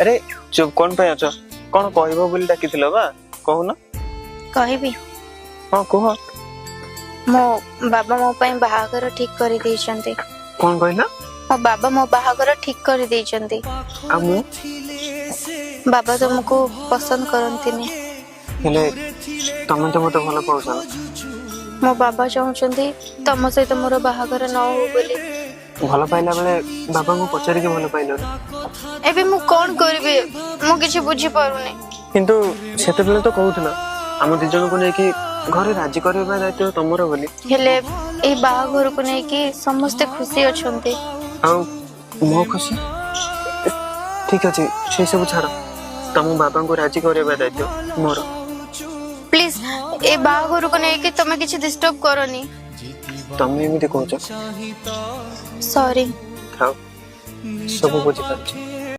अरे चुप कौन पे अଛ कौन कहबो बोली डाकिथिलो बा कहून कहबी हां कह मो बाबा मो ପାଇଁ ବାହାଘର ଠିକ କରି ଦେଇଛନ୍ତି। कौन कहला ମୋ ବାବା ମୋ ବାହାଘର ଠିକ କରି ଦେଇଛନ୍ତି। आ मु ବାବା ତୁମକୁ ପସନ୍ଦ କରନ୍ତିନି। हेले तमे तो मते भलो पाउछ ना ମୋ ବାବା ଚାହୁଁଛନ୍ତି ତମ ସହିତ ମୋର ବାହାଘର ନ ହଉ ବୋଲି। भलो पाइला बेले बाबा को पचारि के भलो पाइलो ଏବେ ମୁଁ କଣ କରିବି ମୁଁ କିଛି ବୁଝି ପାରୁନି। किंतु सेते बेले तो कहउथला हम दी जन को नै कि घरे राजी करबा दायित्व तमरो बोली हेले ए बाहाघरକୁ ନେଇକି ସମସ୍ତେ ଖୁସି ଅଛନ୍ତି। आ मो खुशी ठीक अछि से सब छाड़ तम बाबा को राजी करबा दायित्व मोर प्लीज ए बाहाघरକୁ ନେଇକି ତମେ କିଛି डिस्टर्ब करनी। तमे एमिति कहछ सॉरी खाओ सब बुझी पाछ